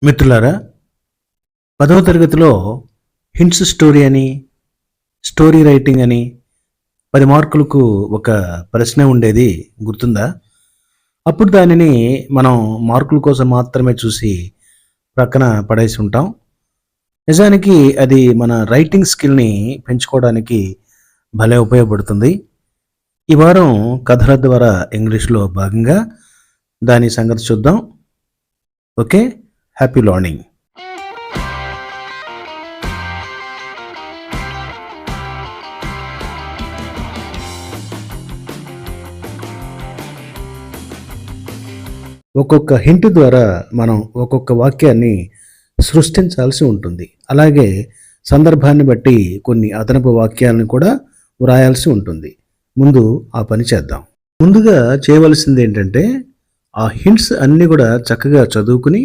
మిత్రులారా, 10వ తరగతిలో హింట్స్ స్టోరీ అని, స్టోరీ రైటింగ్ అని 10 మార్కులకు ఒక ప్రశ్న ఉండేది గుర్తుందా? అప్పుడు దానిని మనం మార్కుల కోసం మాత్రమే చూసి ప్రక్కన పడేసి ఉంటాం. నిజానికి అది మన రైటింగ్ స్కిల్ని పెంచుకోవడానికి భలే ఉపయోగపడుతుంది. ఈ వారం కథల ద్వారా ఇంగ్లీష్లో భాగంగా దాని సంగతి చూద్దాం. Okay, happy learning. ఒక్కొక్క హింట్ ద్వారా మనం ఒక్కొక్క వాక్యాన్ని సృష్టించాల్సి ఉంటుంది. అలాగే సందర్భాన్ని బట్టి కొన్ని అదనపు వాక్యాలను కూడా వ్రాయాల్సి ఉంటుంది. ముందు ఆ పని చేద్దాం. ముందుగా చేయవలసింది ఏంటంటే ఆ హింట్స్ అన్నీ కూడా చక్కగా చదువుకుని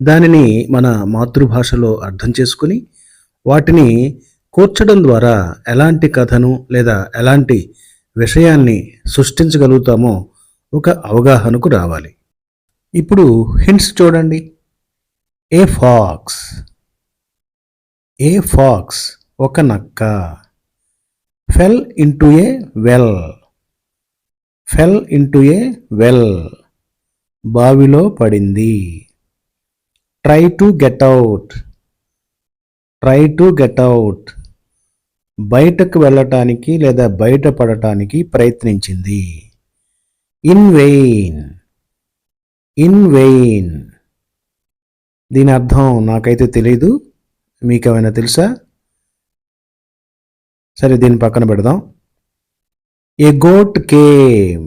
దానిని మన మాతృభాషలో అర్థం చేసుకుని వాటిని కూర్చడం ద్వారా ఎలాంటి కథను లేదా ఎలాంటి విషయాన్ని సృష్టించగలుగుతామో ఒక అవగాహనకు రావాలి. ఇప్పుడు హింట్స్ చూడండి. ఏ ఫాక్స్, ఏ ఫాక్స్ ఒక నక్క. Fell into a well, fell into a well బావిలో పడింది. Try to get out, try to get out బయటకు వెళ్ళటానికి లేదా బయటపడటానికి ప్రయత్నించింది. ఇన్ వెయిన్, ఇన్ వెయిన్ దీని అర్థం నాకైతే తెలీదు, మీకేమైనా తెలుసా? సరే, దీన్ని పక్కన పెడదాం. A goat came,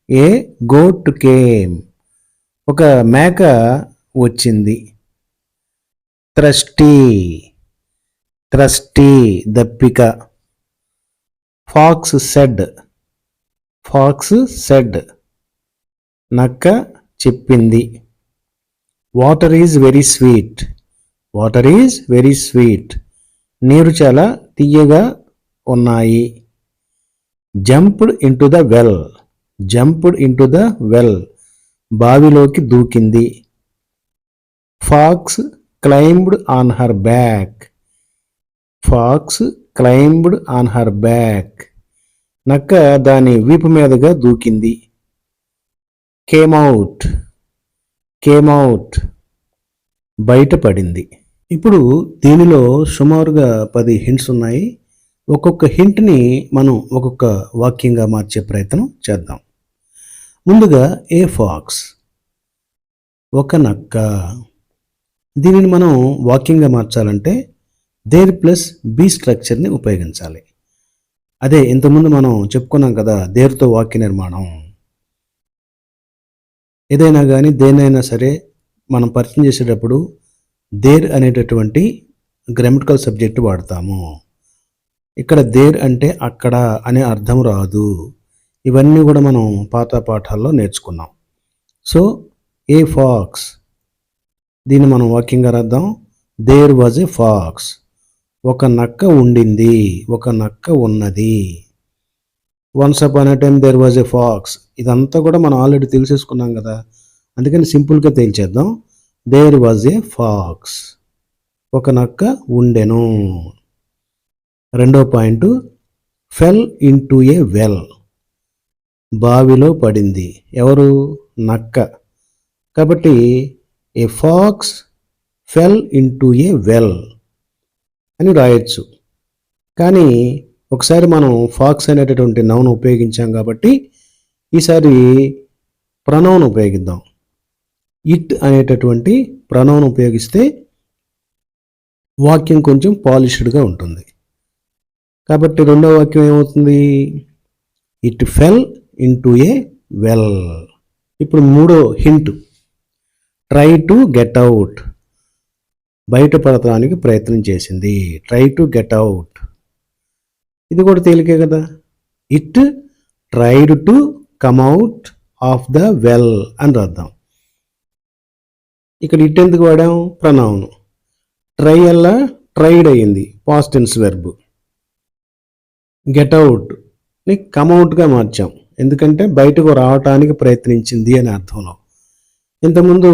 a goat came ఒక మేక వచ్చింది. థ్రస్టీ, థ్రస్టీ దప్పిక. ఫాక్స్ సెడ్, ఫాక్స్ సెడ్ నక్క చెప్పింది. Water is very sweet, water is very sweet నీరు చాలా తీయగా ఉన్నాయి. Jumped into the well, jumped into the well బావిలోకి దూకింది. Fox climbed on her back, fox climbed on her back నక్క దాని వీపు మీదుగా దూకింది. కేమ్ అవుట్, కేమ్ అవుట్ బయటపడింది. ఇప్పుడు దీనిలో సుమారుగా 10 హింట్స్ ఉన్నాయి. ఒక్కొక్క హింట్ని మనం ఒక్కొక్క వాక్యంగా మార్చే ప్రయత్నం చేద్దాం. ముందుగా ఏ ఫాక్స్ ఒక నక్క. దీనిని మనం వాక్యంగా మార్చాలంటే దేర్ ప్లస్ బి స్ట్రక్చర్ని ఉపయోగించాలి. అదే ఇంతకుముందు మనం చెప్పుకున్నాం కదా, దేర్తో వాక్య నిర్మాణం. ఏదైనా కానీ దేనైనా సరే మనం పరిచయం చేసేటప్పుడు దేర్ అనేటటువంటి గ్రామటికల్ సబ్జెక్ట్ వాడతాము. ఇక్కడ దేర్ అంటే అక్కడ అనే అర్థం రాదు. ఇవన్నీ కూడా మనం పాత పాఠాల్లో నేర్చుకున్నాం. సో ఏ ఫాక్స్ దీన్ని మనం వాక్యంగా రాద్దాం. దేర్ వాజ్ ఏ ఫాక్స్ ఒక నక్క ఉండింది, ఒక నక్క ఉన్నది. Once upon a time there was a fox ఇదంతా కూడా మనం ఆల్రెడీ తెలిసేసుకున్నాం కదా, అందుకని సింపుల్గా తేల్చేద్దాం. దేర్ వాజ్ ఏ ఫాక్స్ ఒక నక్క ఉండెను. రెండో point fell into a well బావిలో పడింది. ఎవరు? నక్క. కాబట్టి a fox fell into a well అని రాయొచ్చు. కానీ ఒకసారి మనం ఫాక్స్ అనేటటువంటి నౌన్ ఉపయోగించాం కాబట్టి ఈసారి ప్రనౌన్ ఉపయోగిద్దాం. ఇట్ అనేటటువంటి ప్రనౌన్ ఉపయోగిస్తే వాక్యం కొంచెం పాలిష్డ్గా ఉంటుంది. కాబట్టి రెండో వాక్యం ఏమవుతుంది? It fell into a well. ఇప్పుడు మూడో hint try to get out బయటపడటానికి ప్రయత్నం చేసింది. ట్రై టు గెట్ అవుట్ ఇది కూడా తేలికే కదా. It tried to come out of the well అని రాద్దాం. ఇక్కడ ఇట్ ఎందుకు వాడాం? ప్రనౌన్. ట్రై అలా ట్రైడ్ అయ్యింది, పాస్ట్ టెన్స్ వెర్బ్. గెట్ అవుట్ని కమ్అవుట్గా మార్చాం, ఎందుకంటే బయటకు రావటానికి ప్రయత్నించింది అనే అర్థంలో. ఇంతకుముందు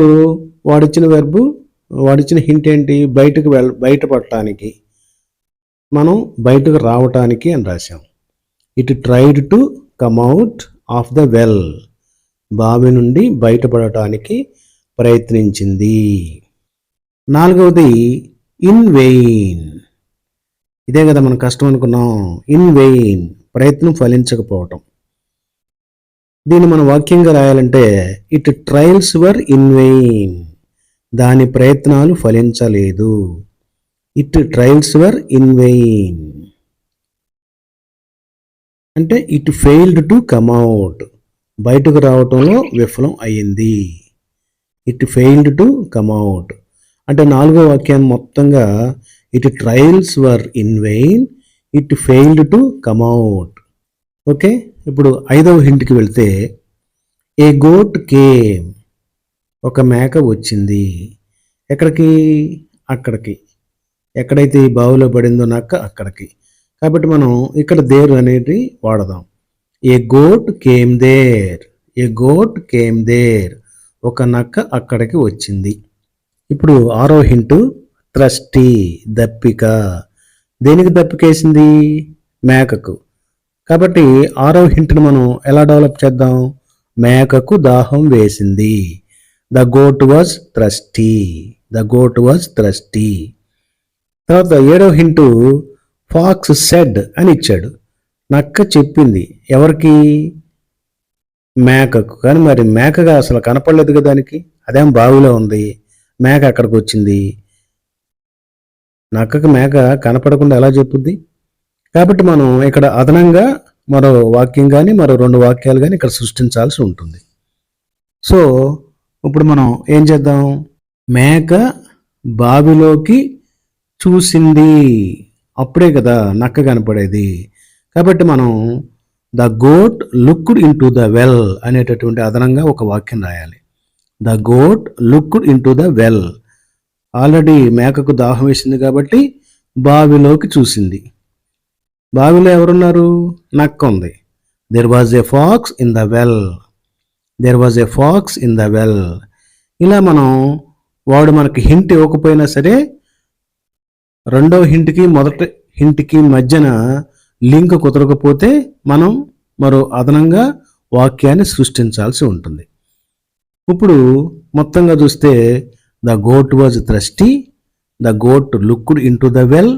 వాడిచ్చిన వెర్బు వాడిచ్చిన హింట్ ఏంటి? బయటపడటానికి, మనం బయటకు రావటానికి అని రాశాం. It tried to come out of the well. బావి నుండి బయటపడటానికి ప్రయత్నించింది. 4వది ఇన్ వెయిన్. ఇదే కదా మనం కష్టం అనుకున్నాం. ఇన్ వెయిన్, ప్రయత్నం ఫలించకపోవటం. దీన్ని మనం వాక్యంగా రాయాలంటే it trials were in vain. దాని ప్రయత్నాలు ఫలించలేదు. It trials were in vain అంటే it failed to come out, బయటకు రావటంలో విఫలం అయ్యింది. It failed to come out అంటే 4వ వాక్యాన్ని మొత్తంగా it trials were in vain, it failed to come out. Okay, ఇప్పుడు 5వ హింట్కి వెళ్తే ఏ గోట్ కేమ్. ఒక మేక వచ్చింది. ఎక్కడికి? అక్కడికి. ఎక్కడైతే ఈ బావిలో పడిందో నక్క అక్కడికి. కాబట్టి మనం ఇక్కడ దేర్ అనేది వాడదాం. A goat came there. A goat came there. ఒక నక్క అక్కడికి వచ్చింది. ఇప్పుడు 6వ హింటు థ్రస్టీ, దప్పిక. దేనికి దప్పికేసింది? మేకకు. కాబట్టి 6వ హింట్ని మనం ఎలా డెవలప్ చేద్దాం? మేకకు దాహం వేసింది. The goat was thirsty. The goat was thirsty. తర్వాత 7వ హింటు ఫాక్స్ సెడ్ అని ఇచ్చాడు. నక్క చెప్పింది. ఎవరికి? మేకకు. కానీ మరి మేకగా అసలు కనపడలేదు కదా దానికి. అదేం బావిలో ఉంది, మేక అక్కడికి వచ్చింది. నక్కకు మేక కనపడకుండా ఎలా చెప్పుద్ది? కాబట్టి మనం ఇక్కడ అదనంగా మరో వాక్యం కానీ మరో 2 వాక్యాలు కానీ ఇక్కడ సృష్టించాల్సి ఉంటుంది. సో ఇప్పుడు మనం ఏం చేద్దాం? మేక బావిలోకి చూసింది, అప్పుడే కదా నక్క కనపడేది. కాబట్టి మనం the goat looked in to the well అనేటటువంటి అదనంగా ఒక వాక్యం రాయాలి. The goat looked in to the well. Already మేకకు దాహం వేసింది కాబట్టి బావిలోకి చూసింది. బావిలో ఎవరున్నారు? నక్క ఉంది. There was a fox in the well. There was a fox in the well. ఇలా మనం వాడు మనకి హింట్ ఇవ్వకపోయినా సరే 2వ హింట్కి మొదటి హింట్కి మధ్యన లింక్ కుదరకపోతే మనం మరో అదనంగా వాక్యాన్ని సృష్టించాల్సి ఉంటుంది. ఇప్పుడు మొత్తంగా చూస్తే the goat was thirsty, the goat looked in to the well,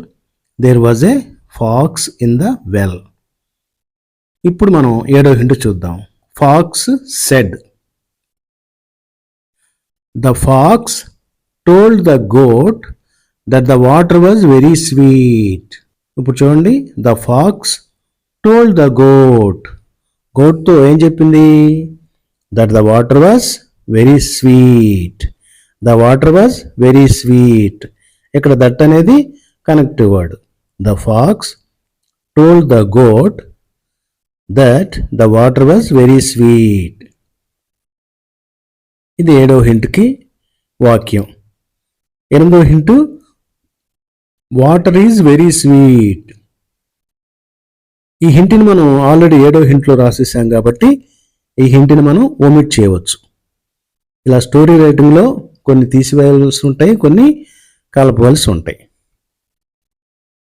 there was a fox in the well. ఇప్పుడు మనం 7వ హింట్ చూద్దాం. Fox said. The fox told the goat that the water was very sweet. ఇప్పుడు చూడండి, the fox told the goat. గోట్తో ఏం చెప్పింది? That the water was very sweet. The water was very sweet. ఇక్కడ దట్ అనేది connective word. The fox told the goat that the water was very sweet. ఇది 7వ హింట్కి వాక్యం. 8వ hint water is very sweet. ఈ హింట్ని మనం ఆల్రెడీ 7వ హింట్లో రాసేసాం కాబట్టి ఈ హింట్ని మనం ఓమిట్ చేయవచ్చు. ఇలా స్టోరీ రైటింగ్లో కొన్ని తీసివేయాల్సి ఉంటాయి, కొన్ని కలపవలసి ఉంటాయి.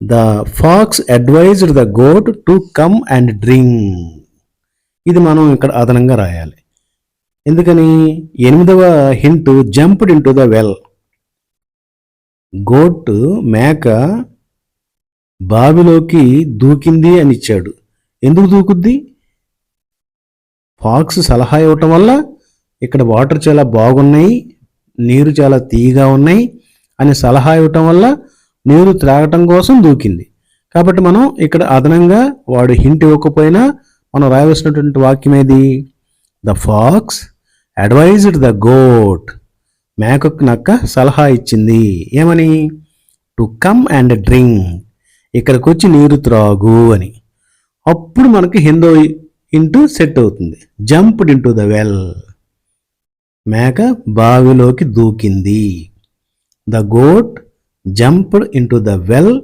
The fox advised the goat to come and drink. ఇది మనం ఇక్కడ అదనంగా రాయాలి. ఎందుకని? 8వ hint jumped in to the well. Goat మేక బావిలోకి దూకింది అని ఇచ్చాడు. ఎందుకు దూకుద్ది? ఫాక్స్ సలహా ఇవ్వటం వల్ల ఇక్కడ వాటర్ చాలా బాగున్నాయి, నీరు చాలా తీయగా ఉన్నాయి అని సలహా ఇవ్వటం వల్ల నీరు త్రాగటం కోసం దూకింది. కాబట్టి మనం ఇక్కడ అదనంగా వాడు హింట్ ఇవ్వకపోయినా మనం రాయవలసినటువంటి వాక్యం ఏది? The fox advised the goat. మేకకు నక్క సలహా ఇచ్చింది. ఏమని? To come and drink. ఇక్కడికి వచ్చి నీరు త్రాగు అని. అప్పుడు మనకి హిందో ఇంటూ సెట్ అవుతుంది. Jumped into the well. మేక బావిలోకి దూకింది. The goat jumped into the well.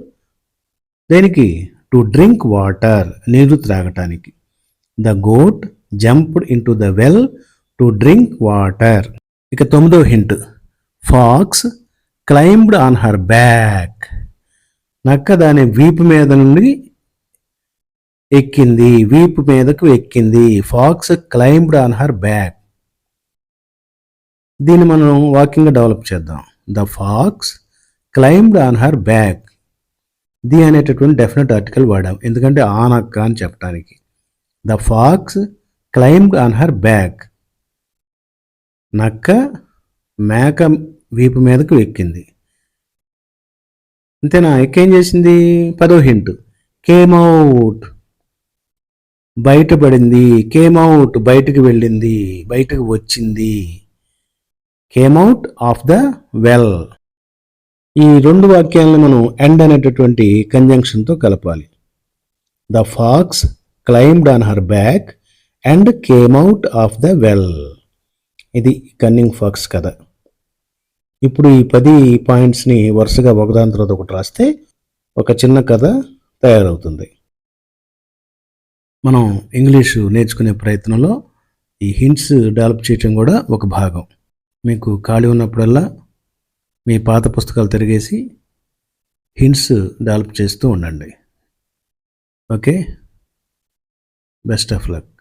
దేనికి? To drink water. నీరు త్రాగటానికి. The goat jumped into the well to drink water. ఇక 9వ hint. Fox climbed on her back. నక్క దాని వీపు మీద నుండి ఎక్కింది, వీపు మీదకు ఎక్కింది. Fox climbed on her back. దీన్ని మనం వాక్యంగా డెవలప్ చేద్దాం. The fox climbed on her back. The అనేటటువంటి డెఫినెట్ ఆర్టికల్ వాడాం, ఎందుకంటే ఆ నక్క అని చెప్పడానికి. The fox climbed on her back. నక్క మేక వీపు మీదకు ఎక్కింది. అంతేనా? ఎక్కేం చేసింది? 10వ హింట్, కేమ్ అవుట్, బయటపడింది. కేమ్ అవుట్, బయటకు వెళ్ళింది, బయటకు వచ్చింది. Came out of the well. ఈ రెండు వాక్యాలను మనం ఎండ్ అనేటటువంటి కంజంక్షన్తో కలపాలి. The fox climbed on her back and came out of the well. ఇది కన్నింగ్ ఫాక్స్ కథ. ఇప్పుడు ఈ 10 పాయింట్స్ని వరుసగా ఒకదాని తర్వాత ఒకటి రాస్తే ఒక చిన్న కథ తయారవుతుంది. మనం ఇంగ్లీషు నేర్చుకునే ప్రయత్నంలో ఈ హింట్స్ డెవలప్ చేయటం కూడా ఒక భాగం. మీకు ఖాళీ ఉన్నప్పుడల్లా మీ పాత పుస్తకాలు తిరిగేసి హింట్స్ డెవలప్ చేస్తూ ఉండండి. Okay, best of luck.